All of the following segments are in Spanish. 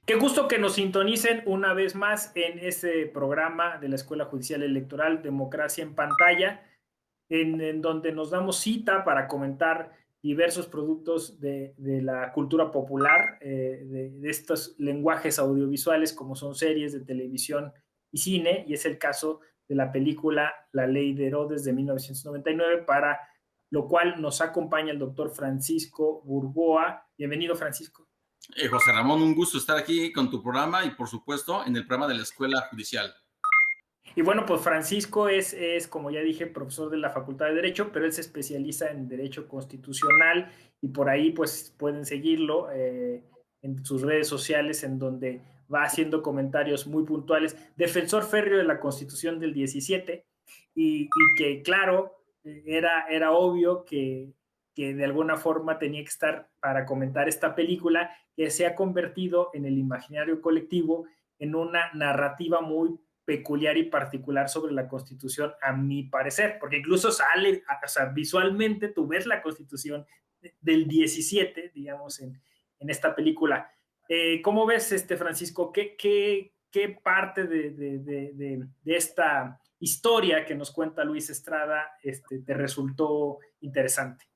Qué gusto que nos sintonicen una vez más en este programa de la Escuela Judicial Electoral, Democracia en Pantalla, en donde nos damos cita para comentar diversos productos de la cultura popular, de estos lenguajes audiovisuales como son series de televisión y cine, y es el caso de la película La Ley de Herodes de 1999, para lo cual nos acompaña el doctor Francisco Burgoa. Bienvenido, Francisco. José Ramón, un gusto estar aquí con tu programa y, por supuesto, en el programa de la Escuela Judicial. Y bueno, pues Francisco como ya dije, profesor de la Facultad de Derecho, pero él se especializa en Derecho Constitucional y por ahí pues pueden seguirlo en sus redes sociales en donde va haciendo comentarios muy puntuales. Defensor férreo de la Constitución del 17 y que claro, era obvio que de alguna forma tenía que estar para comentar esta película que se ha convertido en el imaginario colectivo en una narrativa muy peculiar y particular sobre la Constitución, a mi parecer, porque incluso sale, o sea, visualmente tú ves la Constitución del 17, digamos, en esta película. ¿Cómo ves, Francisco? ¿Qué parte de esta historia que nos cuenta Luis Estrada te resultó interesante?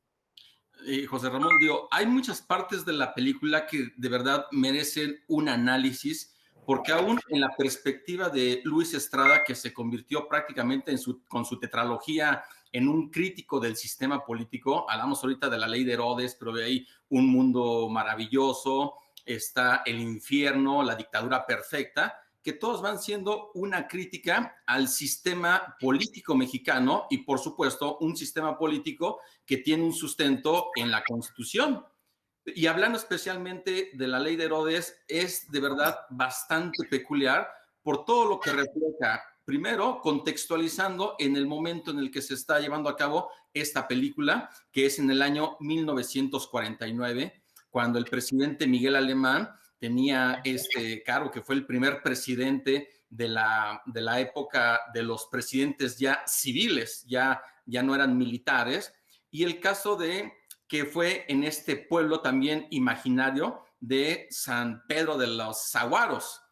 José Ramón, digo, hay muchas partes de la película que de verdad merecen un análisis, porque aún en la perspectiva de Luis Estrada, que se convirtió prácticamente con su tetralogía en un crítico del sistema político, hablamos ahorita de La Ley de Herodes, pero de ahí Un Mundo Maravilloso, está El Infierno, La Dictadura Perfecta, que todos van siendo una crítica al sistema político mexicano y, por supuesto, un sistema político que tiene un sustento en la Constitución. Y hablando especialmente de la Ley de Herodes, es de verdad bastante peculiar por todo lo que refleja. Primero, contextualizando en el momento en el que se está llevando a cabo esta película, que es en el año 1949, cuando el presidente Miguel Alemán tenía este cargo, que fue el primer presidente de la época de los presidentes ya civiles, ya no eran militares, y el caso de que fue en este pueblo también imaginario de San Pedro de los Zaguaros,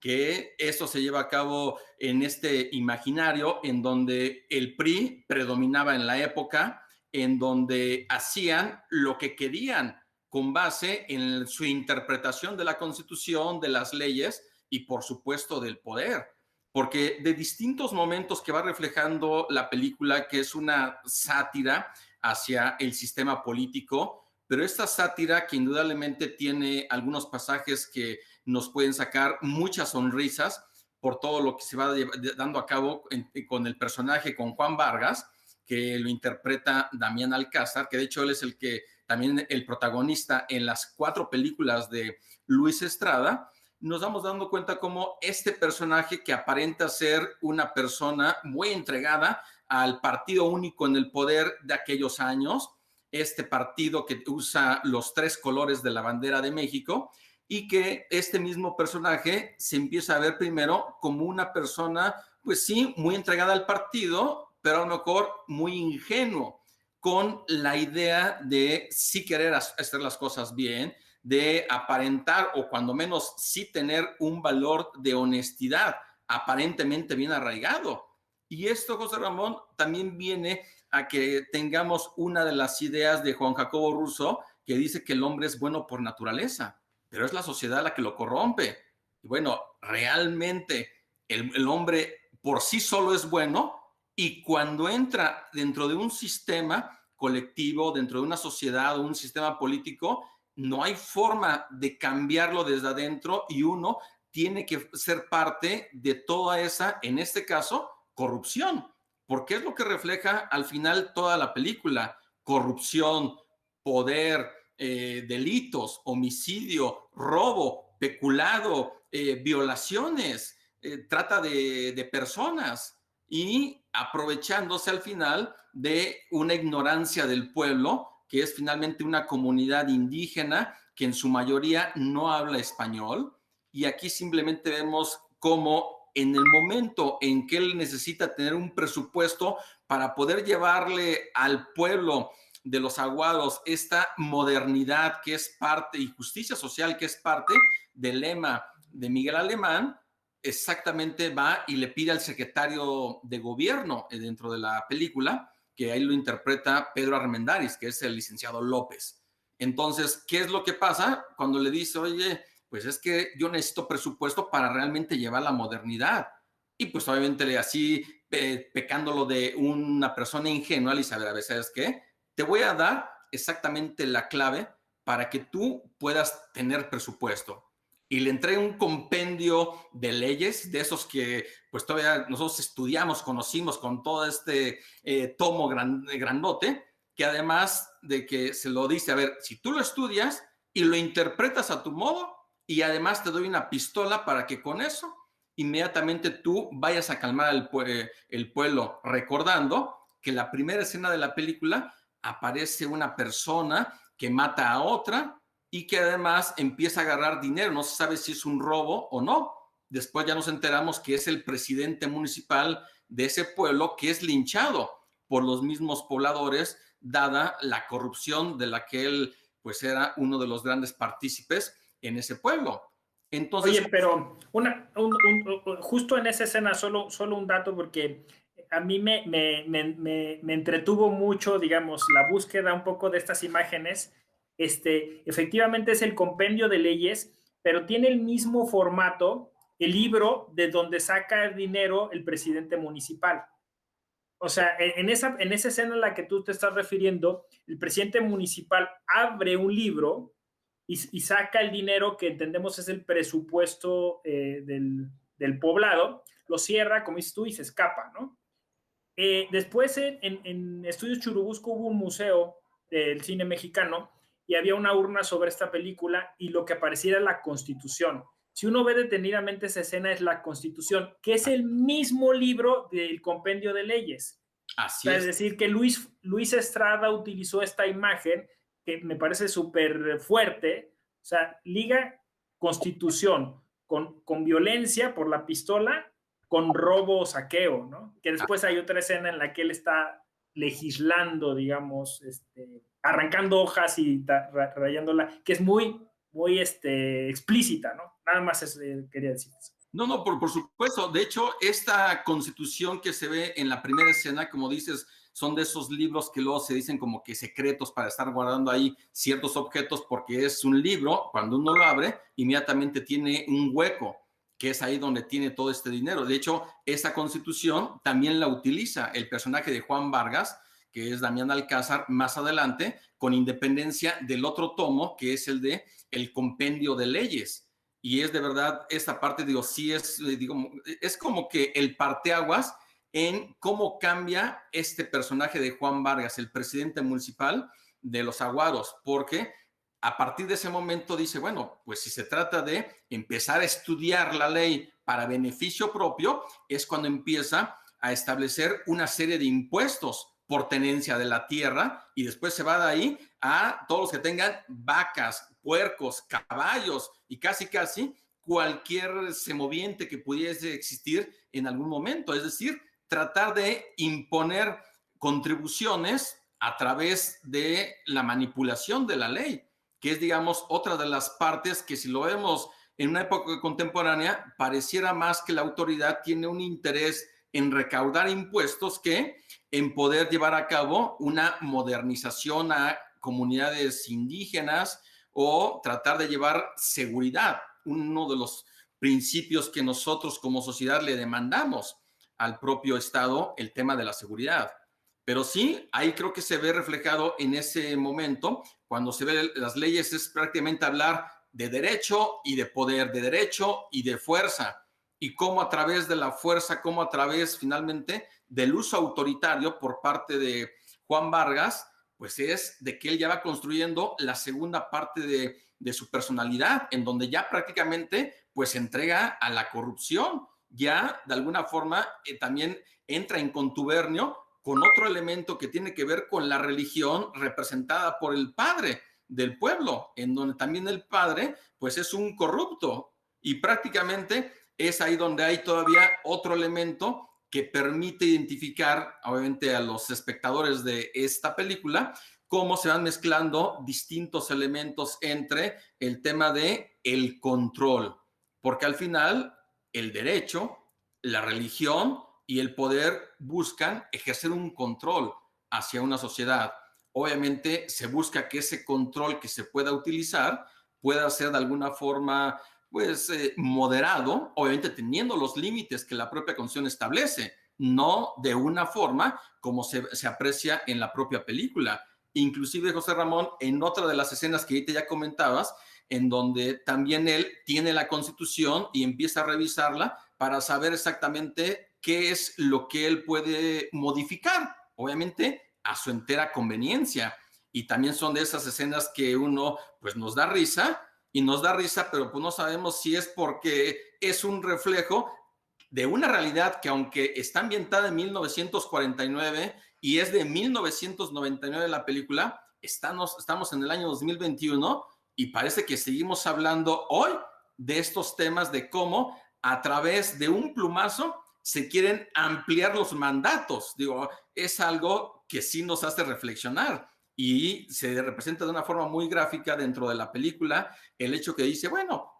que esto se lleva a cabo en este imaginario en donde el PRI predominaba en la época, en donde hacían lo que querían con base en su interpretación de la Constitución, de las leyes y por supuesto del poder. Porque de distintos momentos que va reflejando la película, que es una sátira hacia el sistema político, pero esta sátira que indudablemente tiene algunos pasajes que nos pueden sacar muchas sonrisas por todo lo que se va dando a cabo con el personaje, con Juan Vargas, que lo interpreta Damián Alcázar, que de hecho él es el que también el protagonista en las 4 películas de Luis Estrada. Nos vamos dando cuenta cómo este personaje, que aparenta ser una persona muy entregada al partido único en el poder de aquellos años, este partido que usa los 3 colores de la bandera de México, y que este mismo personaje se empieza a ver primero como una persona, pues sí, muy entregada al partido, pero a lo mejor muy ingenuo, con la idea de sí querer hacer las cosas bien, de aparentar o cuando menos sí tener un valor de honestidad aparentemente bien arraigado. Y esto, José Ramón, también viene a que tengamos una de las ideas de Juan Jacobo Rousseau, que dice que el hombre es bueno por naturaleza, pero es la sociedad la que lo corrompe. Y bueno, realmente el hombre por sí solo es bueno, y cuando entra dentro de un sistema colectivo, dentro de una sociedad o un sistema político, no hay forma de cambiarlo desde adentro y uno tiene que ser parte de toda esa, en este caso, corrupción, porque es lo que refleja al final toda la película: corrupción, poder, delitos, homicidio, robo, peculado, violaciones, trata de personas, y aprovechándose al final de una ignorancia del pueblo, que es finalmente una comunidad indígena que en su mayoría no habla español. Y aquí simplemente vemos cómo en el momento en que él necesita tener un presupuesto para poder llevarle al pueblo de los aguados, esta modernidad que es parte y justicia social que es parte del lema de Miguel Alemán, exactamente va y le pide al secretario de gobierno dentro de la película, que ahí lo interpreta Pedro Armendáriz, que es el licenciado López. Entonces, ¿qué es lo que pasa cuando le dice, oye, pues es que yo necesito presupuesto para realmente llevar la modernidad? Y pues obviamente así, pecándolo de una persona ingenua, le dice, a ver, ¿sabes qué? Te voy a dar exactamente la clave para que tú puedas tener presupuesto. Y le entrega un compendio de leyes, de esos que pues todavía nosotros estudiamos, conocimos con todo este tomo grandote, que además de que se lo dice, a ver, si tú lo estudias y lo interpretas a tu modo, y además te doy una pistola para que con eso inmediatamente tú vayas a calmar el pueblo, recordando que la primera escena de la película aparece una persona que mata a otra y que además empieza a agarrar dinero, no se sabe si es un robo o no. Después ya nos enteramos que es el presidente municipal de ese pueblo que es linchado por los mismos pobladores, dada la corrupción de la que él pues era uno de los grandes partícipes en ese pueblo. Entonces, oye, pero justo en esa escena, solo un dato, porque a mí me entretuvo mucho, digamos, la búsqueda un poco de estas imágenes. Efectivamente es el compendio de leyes, pero tiene el mismo formato el libro de donde saca el dinero el presidente municipal. O sea, en esa escena en la que tú te estás refiriendo, el presidente municipal abre un libro y saca el dinero que entendemos es el presupuesto del poblado, lo cierra, como dices tú, y se escapa, ¿no? Después en Estudios Churubusco hubo un museo del cine mexicano y había una urna sobre esta película y lo que aparecía era la Constitución. Si uno ve detenidamente esa escena, es la Constitución, que es el mismo libro del compendio de leyes. así O sea, es. es decir, que Luis Estrada utilizó esta imagen que me parece súper fuerte. O sea, liga Constitución con violencia por la pistola, con robo o saqueo, ¿no? Que después hay otra escena en la que él está legislando, digamos, arrancando hojas y rayándola, que es muy, muy explícita, ¿no? Nada más quería decir eso. No, no, por supuesto. De hecho, esta constitución que se ve en la primera escena, como dices, son de esos libros que luego se dicen como que secretos para estar guardando ahí ciertos objetos, porque es un libro, cuando uno lo abre, inmediatamente tiene un hueco, que es ahí donde tiene todo este dinero. De hecho, esa constitución también la utiliza el personaje de Juan Vargas, que es Damián Alcázar, más adelante, con independencia del otro tomo, que es el de El Compendio de Leyes. Y es de verdad, esta parte, digo, sí es como que el parteaguas en cómo cambia este personaje de Juan Vargas, el presidente municipal de Los Aguados, porque a partir de ese momento dice, bueno, pues si se trata de empezar a estudiar la ley para beneficio propio, es cuando empieza a establecer una serie de impuestos por tenencia de la tierra y después se va de ahí a todos los que tengan vacas, puercos, caballos y casi cualquier semoviente que pudiese existir en algún momento. Es decir, tratar de imponer contribuciones a través de la manipulación de la ley, que es, digamos, otra de las partes que si lo vemos en una época contemporánea, pareciera más que la autoridad tiene un interés en recaudar impuestos que en poder llevar a cabo una modernización a comunidades indígenas o tratar de llevar seguridad, uno de los principios que nosotros como sociedad le demandamos al propio Estado, el tema de la seguridad. Pero sí, ahí creo que se ve reflejado en ese momento, cuando se ve las leyes, es prácticamente hablar de derecho y de poder, de derecho y de fuerza, y cómo a través de la fuerza, cómo a través finalmente del uso autoritario por parte de Juan Vargas, pues es de que él ya va construyendo la segunda parte de su personalidad, en donde ya prácticamente pues se entrega a la corrupción, ya de alguna forma también entra en contubernio con otro elemento que tiene que ver con la religión representada por el padre del pueblo, en donde también el padre pues es un corrupto y prácticamente es ahí donde hay todavía otro elemento que permite identificar, obviamente, a los espectadores de esta película cómo se van mezclando distintos elementos entre el tema de el control, porque al final el derecho, la religión y el poder buscan ejercer un control hacia una sociedad. Obviamente se busca que ese control que se pueda utilizar pueda ser de alguna forma pues moderado, obviamente teniendo los límites que la propia Constitución establece, no de una forma como se aprecia en la propia película. Inclusive, José Ramón, en otra de las escenas que ahorita ya comentabas, en donde también él tiene la Constitución y empieza a revisarla para saber exactamente qué es lo que él puede modificar, obviamente a su entera conveniencia. Y también son de esas escenas que uno pues nos da risa, y nos da risa, pero pues no sabemos si es porque es un reflejo de una realidad que, aunque está ambientada en 1949 y es de 1999 la película, estamos en el año 2021 y parece que seguimos hablando hoy de estos temas, de cómo a través de un plumazo se quieren ampliar los mandatos. Digo, es algo que sí nos hace reflexionar y se representa de una forma muy gráfica dentro de la película el hecho que dice, bueno,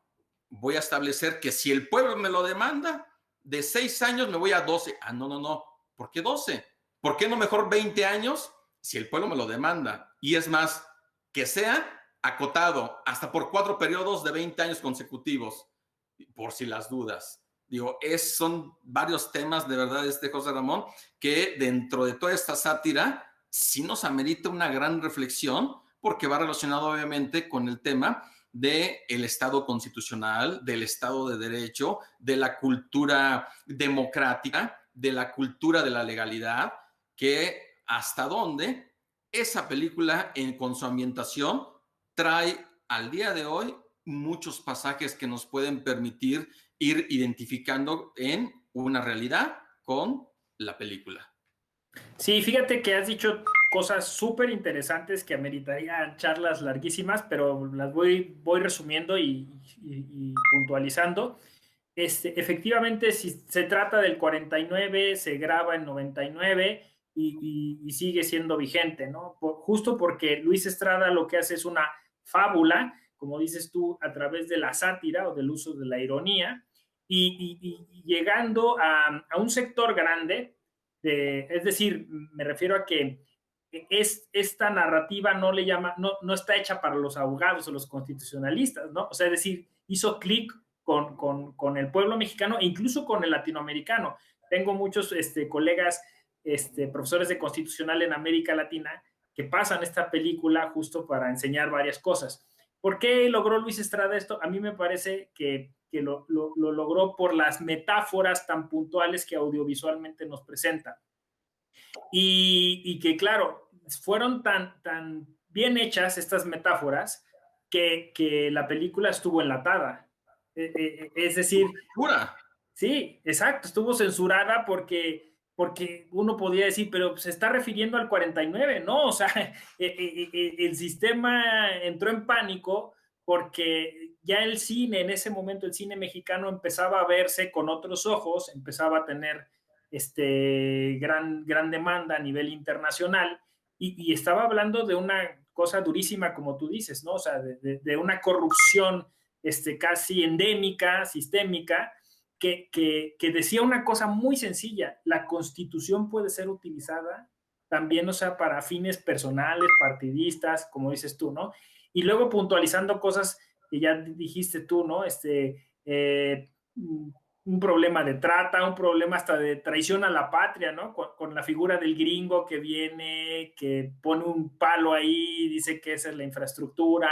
voy a establecer que si el pueblo me lo demanda, de 6 años me voy a 12. Ah, no, no, no. ¿Por qué 12? ¿Por qué no mejor 20 años si el pueblo me lo demanda? Y es más, que sea acotado hasta por 4 periodos de 20 años consecutivos, por si las dudas. Digo, son varios temas de verdad, José Ramón, que dentro de toda esta sátira sí nos amerita una gran reflexión, porque va relacionado obviamente con el tema del Estado constitucional, del Estado de Derecho, de la cultura democrática, de la cultura de la legalidad, que hasta dónde esa película con su ambientación trae al día de hoy muchos pasajes que nos pueden permitir ir identificando en una realidad con la película. Sí, fíjate que has dicho cosas súper interesantes que ameritarían charlas larguísimas, pero las voy resumiendo y puntualizando. Efectivamente, si se trata del 49, se graba en 99 y sigue siendo vigente, ¿no? Justo porque Luis Estrada lo que hace es una fábula, como dices tú, a través de la sátira o del uso de la ironía, y llegando a un sector grande, es decir, me refiero a que esta narrativa no está hecha para los abogados o los constitucionalistas, ¿no? O sea, es decir, hizo clic con el pueblo mexicano e incluso con el latinoamericano. Tengo muchos colegas, profesores de constitucional en América Latina, que pasan esta película justo para enseñar varias cosas. ¿Por qué logró Luis Estrada esto? A mí me parece que lo logró por las metáforas tan puntuales que audiovisualmente nos presenta. Y que, claro, fueron tan bien hechas estas metáforas que la película estuvo enlatada. Es decir, sí, exacto, estuvo censurada porque uno podría decir, pero se está refiriendo al 49, ¿no? O sea, el sistema entró en pánico porque ya el cine, en ese momento el cine mexicano empezaba a verse con otros ojos, empezaba a tener gran demanda a nivel internacional y estaba hablando de una cosa durísima, como tú dices, ¿no? O sea, de una corrupción casi endémica, sistémica, que decía una cosa muy sencilla: la Constitución puede ser utilizada también, o sea, para fines personales, partidistas, como dices tú, ¿no? Y luego puntualizando cosas que ya dijiste tú, ¿no? Un problema de trata, un problema hasta de traición a la patria, ¿no? Con la figura del gringo que viene, que pone un palo ahí, dice que esa es la infraestructura,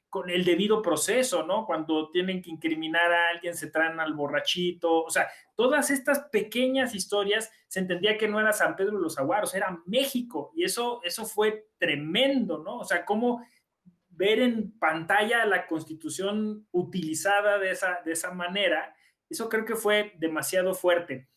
con el debido proceso, ¿no? Cuando tienen que incriminar a alguien, se traen al borrachito, o sea, todas estas pequeñas historias, se entendía que no era San Pedro de los Aguaros, era México, y eso fue tremendo, ¿no? O sea, cómo ver en pantalla la Constitución utilizada de esa manera, eso creo que fue demasiado fuerte.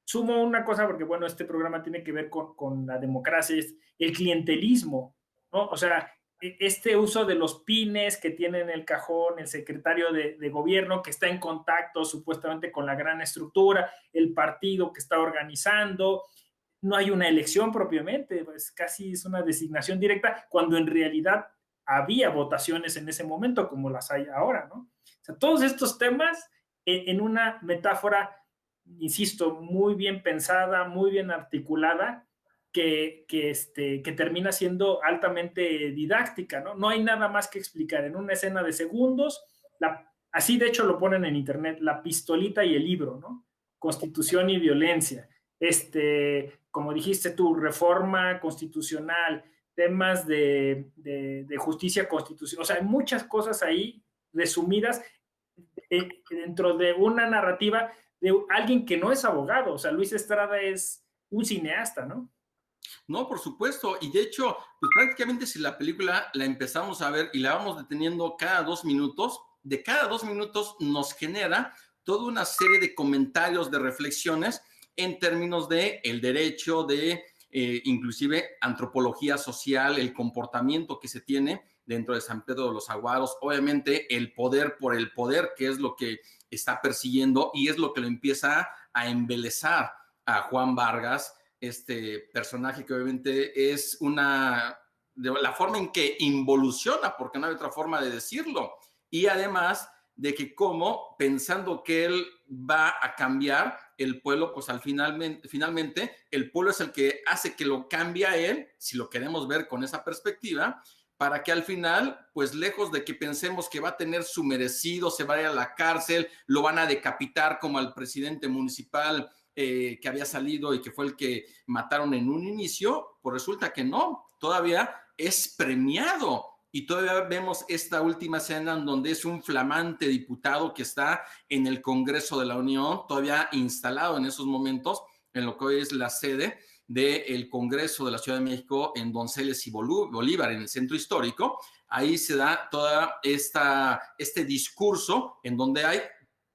Sumo una cosa porque, bueno, este programa tiene que ver con la democracia, es el clientelismo, ¿no? O sea, este uso de los pines que tiene en el cajón el secretario de gobierno, que está en contacto supuestamente con la gran estructura, el partido que está organizando, no hay una elección propiamente, pues casi es una designación directa, cuando en realidad había votaciones en ese momento como las hay ahora, ¿no? O sea, todos estos temas en una metáfora, insisto, muy bien pensada, muy bien articulada, que termina siendo altamente didáctica, ¿no? No hay nada más que explicar en una escena de segundos, así de hecho lo ponen en internet, la pistolita y el libro, ¿no? Constitución y violencia, como dijiste tú, reforma constitucional, temas de justicia constitucional, o sea, hay muchas cosas ahí resumidas dentro de una narrativa de alguien que no es abogado, o sea, Luis Estrada es un cineasta, ¿no? No, por supuesto. Y de hecho, pues prácticamente si la película la empezamos a ver y la vamos deteniendo cada 2 minutos, de cada 2 minutos nos genera toda una serie de comentarios, de reflexiones en términos de el derecho, de inclusive antropología social, el comportamiento que se tiene dentro de San Pedro de los Aguaros, obviamente el poder por el poder, que es lo que está persiguiendo y es lo que lo empieza a embelezar a Juan Vargas, este personaje que obviamente es de la forma en que involuciona, porque no hay otra forma de decirlo, y además de que como pensando que él va a cambiar el pueblo, pues finalmente el pueblo es el que hace que lo cambie a él, si lo queremos ver con esa perspectiva, para que al final, pues lejos de que pensemos que va a tener su merecido, se va a ir a la cárcel, lo van a decapitar como al presidente municipal que había salido y que fue el que mataron en un inicio, pues resulta que no, todavía es premiado. Y todavía vemos esta última escena en donde es un flamante diputado que está en el Congreso de la Unión, todavía instalado en esos momentos, en lo que hoy es la sede del Congreso de la Ciudad de México, en Donceles y Bolívar, en el centro histórico. Ahí se da toda este discurso en donde hay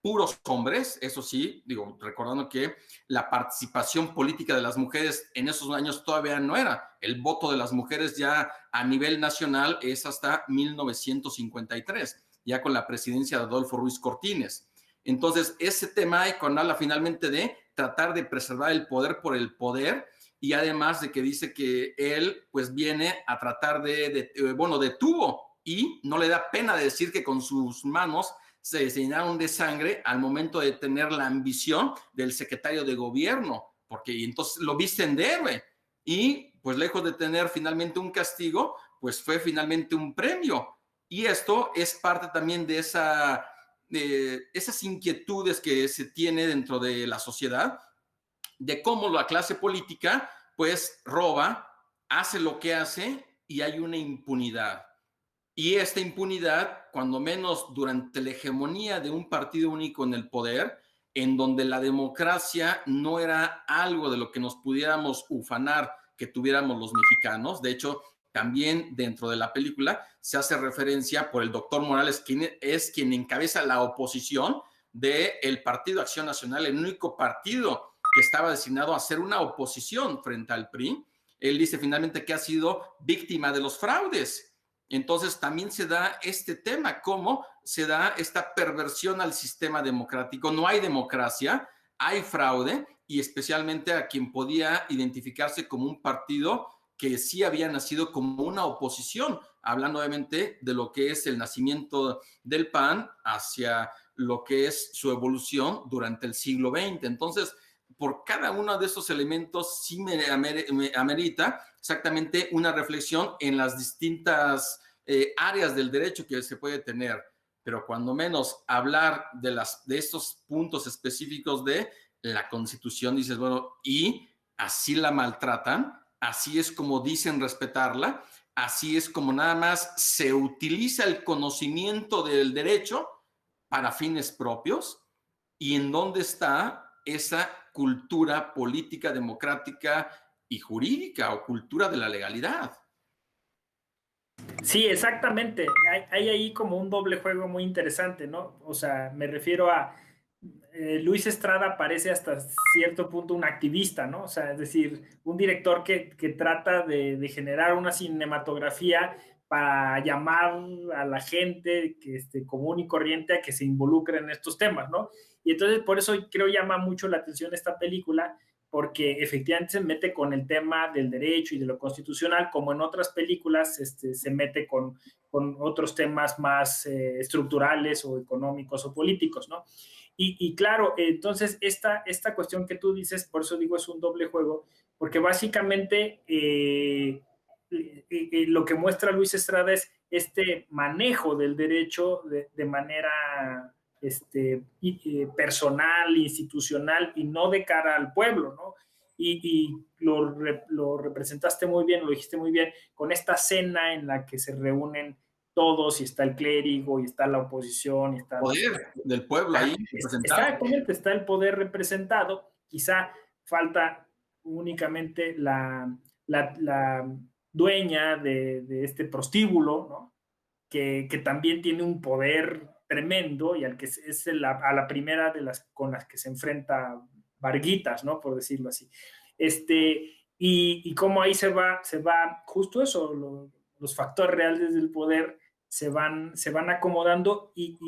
puros hombres, eso sí, digo, recordando que la participación política de las mujeres en esos años todavía no era. El voto de las mujeres ya a nivel nacional es hasta 1953, ya con la presidencia de Adolfo Ruiz Cortines. Entonces, ese tema, cuando habla finalmente de tratar de preservar el poder por el poder, y además de que dice que él pues viene a tratar detuvo y no le da pena decir que con sus manos se llenaron de sangre al momento de tener la ambición del secretario de gobierno, porque entonces lo visten de héroe y pues lejos de tener finalmente un castigo, pues fue finalmente un premio. Y esto es parte también de esas inquietudes que se tiene dentro de la sociedad, de cómo la clase política pues roba, hace lo que hace y hay una impunidad. Y esta impunidad, cuando menos durante la hegemonía de un partido único en el poder, en donde la democracia no era algo de lo que nos pudiéramos ufanar que tuviéramos los mexicanos. De hecho, también dentro de la película se hace referencia por el doctor Morales, quien es quien encabeza la oposición del Partido Acción Nacional, el único partido que estaba destinado a ser una oposición frente al PRI. Él dice finalmente que ha sido víctima de los fraudes. Entonces también se da este tema, cómo se da esta perversión al sistema democrático. No hay democracia, hay fraude y especialmente a quien podía identificarse como un partido que sí había nacido como una oposición, hablando obviamente de lo que es el nacimiento del PAN hacia lo que es su evolución durante el siglo XX. Entonces, por cada uno de esos elementos sí me amerita exactamente una reflexión en las distintas áreas del derecho que se puede tener, pero cuando menos hablar de estos puntos específicos de la Constitución, dices, bueno, y así la maltratan, así es como dicen respetarla, así es como nada más se utiliza el conocimiento del derecho para fines propios, y en dónde está esa cultura política, democrática y jurídica o cultura de la legalidad. Sí, exactamente. Hay ahí como un doble juego muy interesante, ¿no? O sea, me refiero a Luis Estrada parece hasta cierto punto un activista, ¿no? O sea, es decir, un director que trata de generar una cinematografía para llamar a la gente que común y corriente a que se involucre en estos temas, ¿no? Y entonces por eso creo llama mucho la atención esta película, porque efectivamente se mete con el tema del derecho y de lo constitucional, como en otras películas se mete con otros temas más estructurales o económicos o políticos, ¿no? Y claro, entonces esta cuestión que tú dices, por eso digo es un doble juego, porque básicamente lo que muestra Luis Estrada es este manejo del derecho de manera personal, institucional y no de cara al pueblo, ¿no? Y lo representaste muy bien, lo dijiste muy bien, con esta cena en la que se reúnen todos y está el clérigo y está la oposición y está poder del pueblo ahí representado. Exactamente, está el poder representado. Quizá falta únicamente la dueña de este prostíbulo, ¿no? Que también tiene un poder tremendo y al que es a la primera de las con las que se enfrenta Varguitas, ¿no? Por decirlo así. Y cómo ahí se va justo eso, los factores reales del poder se van acomodando y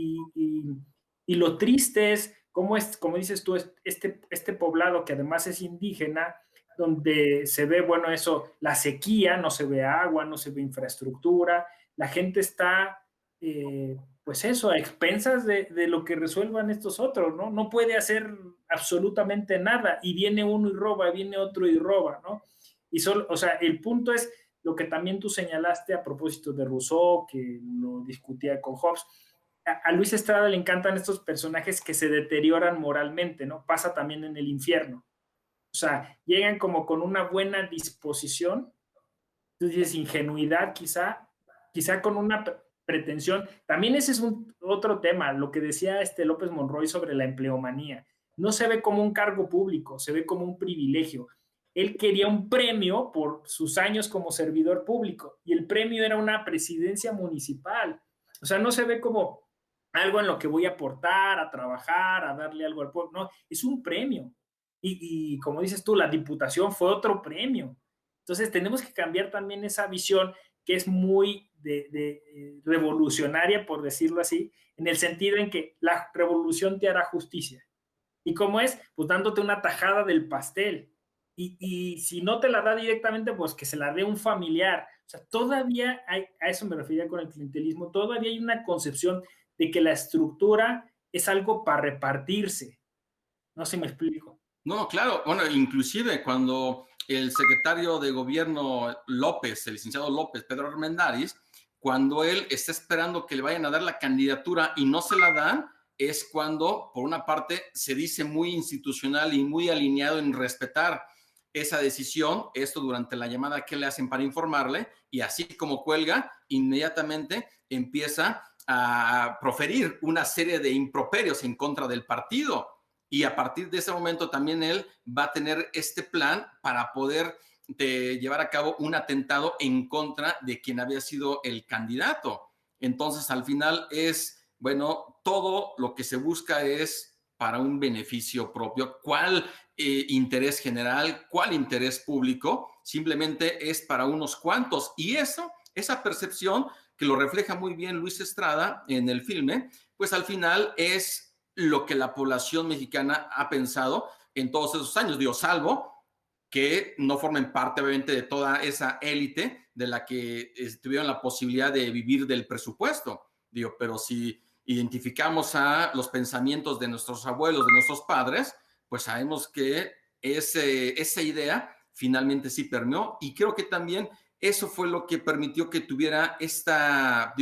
lo triste es, como dices tú, este poblado que además es indígena, donde se ve, bueno, eso, la sequía, no se ve agua, no se ve infraestructura, la gente está, pues eso, a expensas de lo que resuelvan estos otros, ¿no? No puede hacer absolutamente nada y viene uno y roba, viene otro y roba, ¿no? Y solo, o sea, el punto es lo que también tú señalaste a propósito de Rousseau, que lo discutía con Hobbes. A Luis Estrada le encantan estos personajes que se deterioran moralmente, ¿no? Pasa también en el infierno. O sea, llegan como con una buena disposición, tú dices ingenuidad quizá con una pretensión. También ese es otro tema, lo que decía López Monroy sobre la empleomanía. No se ve como un cargo público, se ve como un privilegio. Él quería un premio por sus años como servidor público y el premio era una presidencia municipal. O sea, no se ve como algo en lo que voy a aportar, a trabajar, a darle algo al pueblo. No, es un premio. Y como dices tú, la diputación fue otro premio. Entonces tenemos que cambiar también esa visión que es muy revolucionaria, por decirlo así, en el sentido en que la revolución te hará justicia. ¿Y cómo es? Pues dándote una tajada del pastel. Y si no te la da directamente, pues que se la dé un familiar. O sea, todavía hay, a eso me refería con el clientelismo, todavía hay una concepción de que la estructura es algo para repartirse. No sé si me explico. No, claro, bueno, inclusive cuando el secretario de gobierno López, el licenciado López, Pedro Armendáriz, cuando él está esperando que le vayan a dar la candidatura y no se la dan, es cuando, por una parte, se dice muy institucional y muy alineado en respetar esa decisión, esto durante la llamada que le hacen para informarle, y así como cuelga, inmediatamente empieza a proferir una serie de improperios en contra del partido. Y a partir de ese momento también él va a tener este plan para poder llevar a cabo un atentado en contra de quien había sido el candidato. Entonces, al final es, bueno, todo lo que se busca es para un beneficio propio. ¿Cuál interés general? ¿Cuál interés público? Simplemente es para unos cuantos. Y eso, esa percepción que lo refleja muy bien Luis Estrada en el filme, pues al final es lo que la población mexicana ha pensado en todos esos años, digo, salvo que no formen parte, obviamente, de toda esa élite de la que tuvieron la posibilidad de vivir del presupuesto. Digo, pero si identificamos a los pensamientos de nuestros abuelos, de nuestros padres, pues sabemos que esa idea finalmente sí permeó y creo que también eso fue lo que permitió que tuviera esta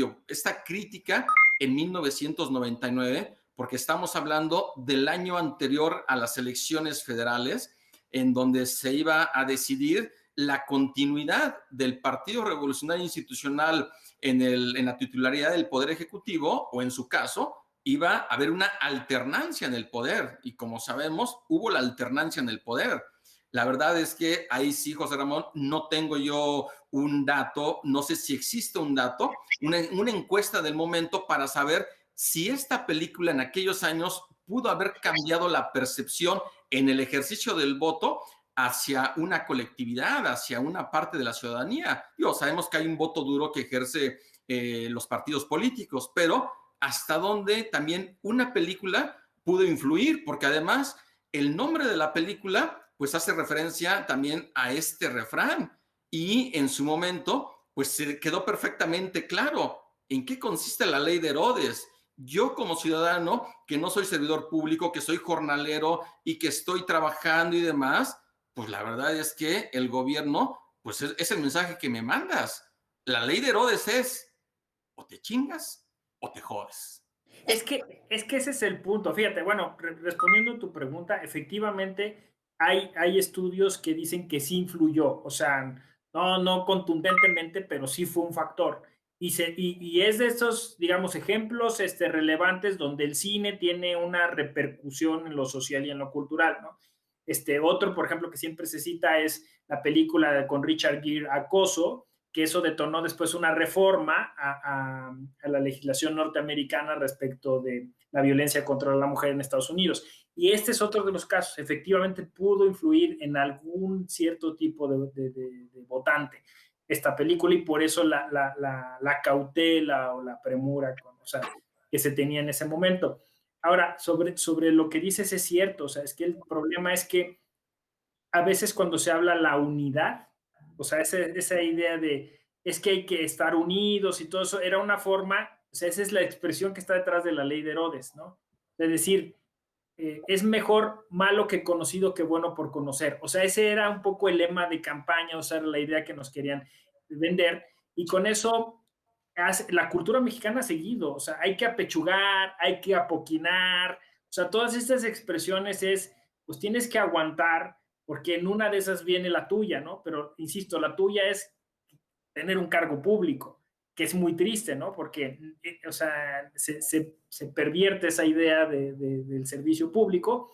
crítica en 1999, porque estamos hablando del año anterior a las elecciones federales, en donde se iba a decidir la continuidad del Partido Revolucionario Institucional en la titularidad del Poder Ejecutivo, o en su caso, iba a haber una alternancia en el poder. Y como sabemos, hubo la alternancia en el poder. La verdad es que ahí sí, José Ramón, no tengo yo un dato, no sé si existe un dato, una encuesta del momento para saber si esta película en aquellos años pudo haber cambiado la percepción en el ejercicio del voto hacia una colectividad, hacia una parte de la ciudadanía. Sabemos que hay un voto duro que ejerce los partidos políticos, pero hasta dónde también una película pudo influir, porque además el nombre de la película pues hace referencia también a este refrán. Y en su momento, pues se quedó perfectamente claro en qué consiste la ley de Herodes. Yo como ciudadano, que no soy servidor público, que soy jornalero y que estoy trabajando y demás, pues la verdad es que el gobierno, pues es el mensaje que me mandas. La ley de Herodes es o te chingas o te jodes. Es que ese es el punto. Fíjate, bueno, respondiendo a tu pregunta, efectivamente hay estudios que dicen que sí influyó, o sea, no contundentemente, pero sí fue un factor. Y es de esos, digamos, ejemplos relevantes donde el cine tiene una repercusión en lo social y en lo cultural, ¿no? Otro, por ejemplo, que siempre se cita es la película con Richard Gere, Acoso, que eso detonó después una reforma a la legislación norteamericana respecto de la violencia contra la mujer en Estados Unidos. Y este es otro de los casos, efectivamente pudo influir en algún cierto tipo de votante esta película y por eso la cautela o la premura o sea, que se tenía en ese momento. Ahora, sobre lo que dices es cierto, o sea, es que el problema es que a veces cuando se habla la unidad, o sea, esa idea de es que hay que estar unidos y todo eso, era una forma, o sea, esa es la expresión que está detrás de la ley de Herodes, ¿no? Es decir, es mejor malo que conocido que bueno por conocer. O sea, ese era un poco el lema de campaña, o sea, la idea que nos querían vender. Y con eso, la cultura mexicana ha seguido, o sea, hay que apechugar, hay que apoquinar, o sea, todas estas expresiones es, pues tienes que aguantar, porque en una de esas viene la tuya, ¿no? Pero, insisto, la tuya es tener un cargo público, que es muy triste, ¿no? Porque, o sea, se pervierte esa idea del servicio público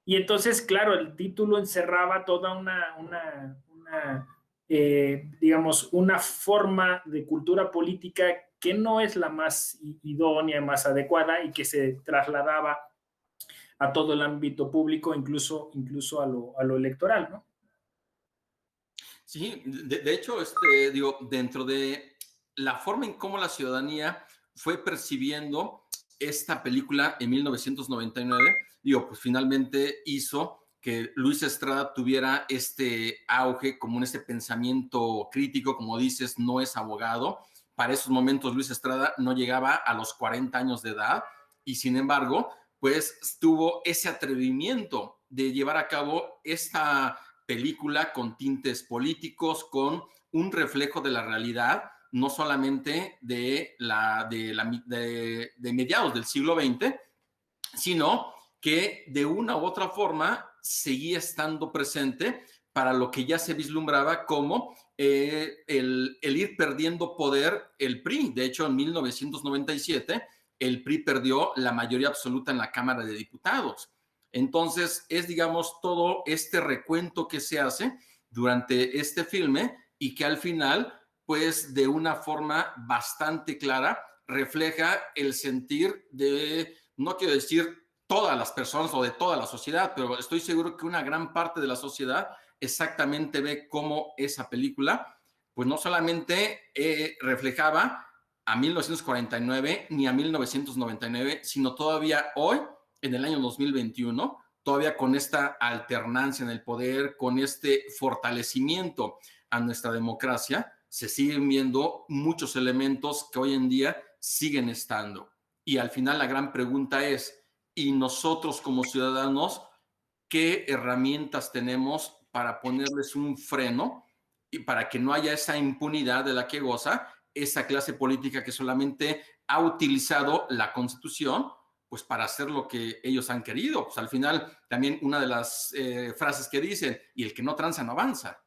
y entonces, claro, el título encerraba toda digamos, una forma de cultura política que no es la más idónea, más adecuada y que se trasladaba a todo el ámbito público, incluso a lo electoral, ¿no? Sí, de hecho, digo, dentro de la forma en cómo la ciudadanía fue percibiendo esta película en 1999, digo, pues finalmente hizo que Luis Estrada tuviera este auge, como en este pensamiento crítico, como dices, no es abogado. Para esos momentos Luis Estrada no llegaba a los 40 años de edad y sin embargo, pues tuvo ese atrevimiento de llevar a cabo esta película con tintes políticos, con un reflejo de la realidad, no solamente de mediados del siglo XX, sino que de una u otra forma seguía estando presente para lo que ya se vislumbraba como el ir perdiendo poder el PRI. De hecho, en 1997, el PRI perdió la mayoría absoluta en la Cámara de Diputados. Entonces, es, digamos, todo este recuento que se hace durante este filme y que al final, pues, de una forma bastante clara, refleja el sentir de, no quiero decir todas las personas o de toda la sociedad, pero estoy seguro que una gran parte de la sociedad exactamente ve cómo esa película, pues no solamente reflejaba a 1949 ni a 1999, sino todavía hoy, en el año 2021, todavía con esta alternancia en el poder, con este fortalecimiento a nuestra democracia, se siguen viendo muchos elementos que hoy en día siguen estando. Y al final la gran pregunta es, ¿y nosotros como ciudadanos qué herramientas tenemos para ponerles un freno y para que no haya esa impunidad de la que goza esa clase política que solamente ha utilizado la Constitución pues para hacer lo que ellos han querido? Pues al final también una de las frases que dicen, y el que no tranza no avanza.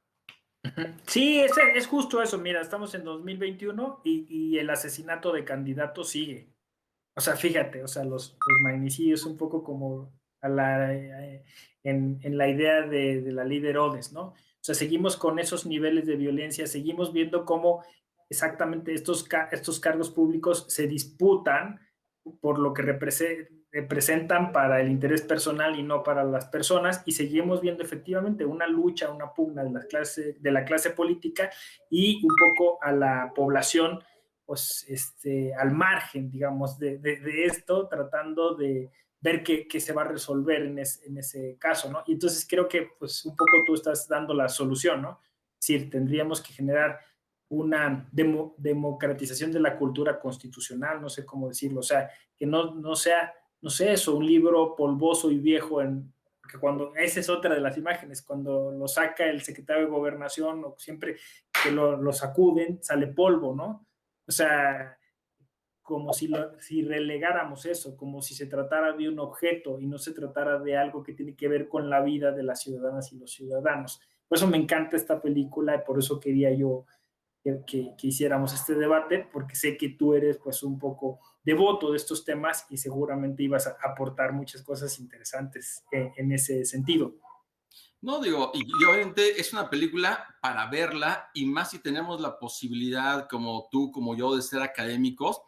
Sí, es justo eso. Mira, estamos en 2021 y el asesinato de candidatos sigue. O sea, fíjate, o sea, los magnicidios un poco como en la idea de la ley de Herodes, ¿no? O sea, seguimos con esos niveles de violencia, seguimos viendo cómo exactamente estos cargos públicos se disputan por lo que representan para el interés personal y no para las personas, y seguimos viendo efectivamente una lucha, una pugna de la clase política y un poco a la población pues, al margen, digamos, de esto, tratando ver qué se va a resolver en ese caso, ¿no? Y entonces creo que pues un poco tú estás dando la solución, ¿no? Es decir, tendríamos que generar una democratización de la cultura constitucional, no sé cómo decirlo, o sea, que no sea, no sé, eso, un libro polvoso y viejo, porque cuando, esa es otra de las imágenes, cuando lo saca el secretario de Gobernación o siempre que lo sacuden, sale polvo, ¿no? O sea, como si relegáramos eso, como si se tratara de un objeto y no se tratara de algo que tiene que ver con la vida de las ciudadanas y los ciudadanos. Por eso me encanta esta película y por eso quería yo que hiciéramos este debate, porque sé que tú eres pues un poco devoto de estos temas y seguramente ibas a aportar muchas cosas interesantes en ese sentido. No, digo, y obviamente es una película para verla, y más si tenemos la posibilidad, como tú, como yo, de ser académicos,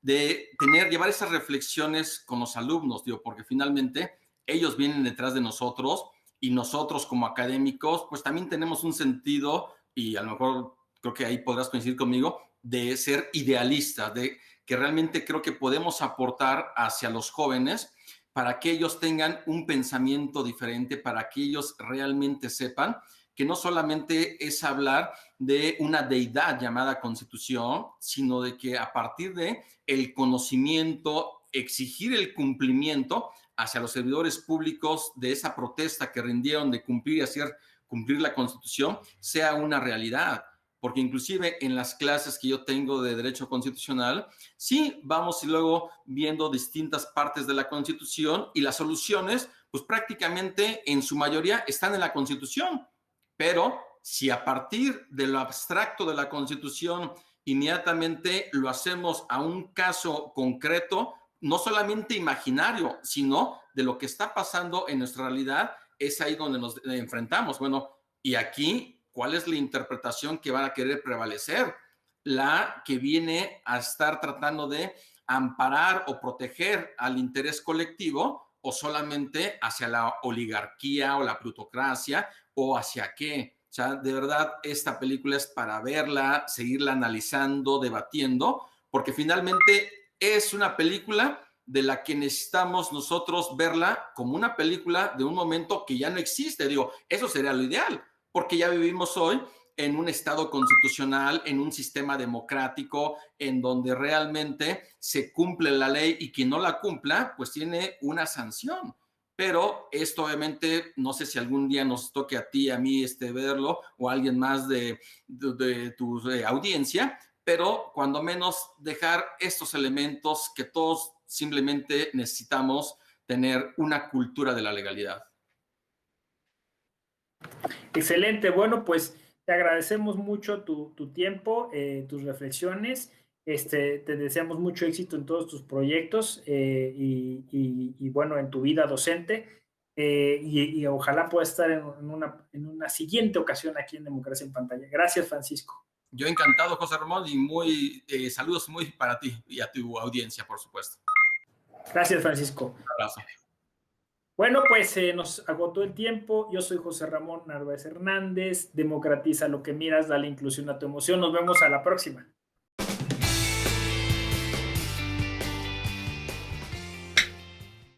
de llevar esas reflexiones con los alumnos, digo, porque finalmente ellos vienen detrás de nosotros, y nosotros como académicos, pues también tenemos un sentido, y a lo mejor creo que ahí podrás coincidir conmigo, de ser idealistas, de que realmente creo que podemos aportar hacia los jóvenes para que ellos tengan un pensamiento diferente, para que ellos realmente sepan que no solamente es hablar de una deidad llamada Constitución, sino de que a partir de el conocimiento, exigir el cumplimiento hacia los servidores públicos de esa protesta que rindieron de cumplir y hacer cumplir la Constitución, sea una realidad. Porque inclusive en las clases que yo tengo de Derecho Constitucional, sí vamos y luego viendo distintas partes de la Constitución, y las soluciones, pues prácticamente en su mayoría están en la Constitución. Pero si a partir de lo abstracto de la Constitución inmediatamente lo hacemos a un caso concreto, no solamente imaginario, sino de lo que está pasando en nuestra realidad, es ahí donde nos enfrentamos. Bueno, y aquí, ¿cuál es la interpretación que van a querer prevalecer? La que viene a estar tratando de amparar o proteger al interés colectivo, o solamente hacia la oligarquía o la plutocracia, o hacia qué. O sea, de verdad, esta película es para verla, seguirla analizando, debatiendo, porque finalmente es una película de la que necesitamos nosotros verla como una película de un momento que ya no existe. Digo, eso sería lo ideal, porque ya vivimos hoy en un estado constitucional, en un sistema democrático, en donde realmente se cumple la ley, y quien no la cumpla, pues tiene una sanción. Pero esto obviamente, no sé si algún día nos toque a ti, a mí, verlo, o a alguien más de tu audiencia, pero cuando menos dejar estos elementos que todos simplemente necesitamos tener una cultura de la legalidad. Excelente, bueno, pues te agradecemos mucho tu tiempo, tus reflexiones. Te deseamos mucho éxito en todos tus proyectos y, bueno, en tu vida docente. Y ojalá pueda estar en una siguiente ocasión aquí en Democracia en Pantalla. Gracias, Francisco. Yo encantado, José Ramón, y saludos muy para ti y a tu audiencia, por supuesto. Gracias, Francisco. Un abrazo. Bueno, pues nos agotó el tiempo. Yo soy José Ramón Narváez Hernández. Democratiza lo que miras, dale inclusión a tu emoción. Nos vemos a la próxima.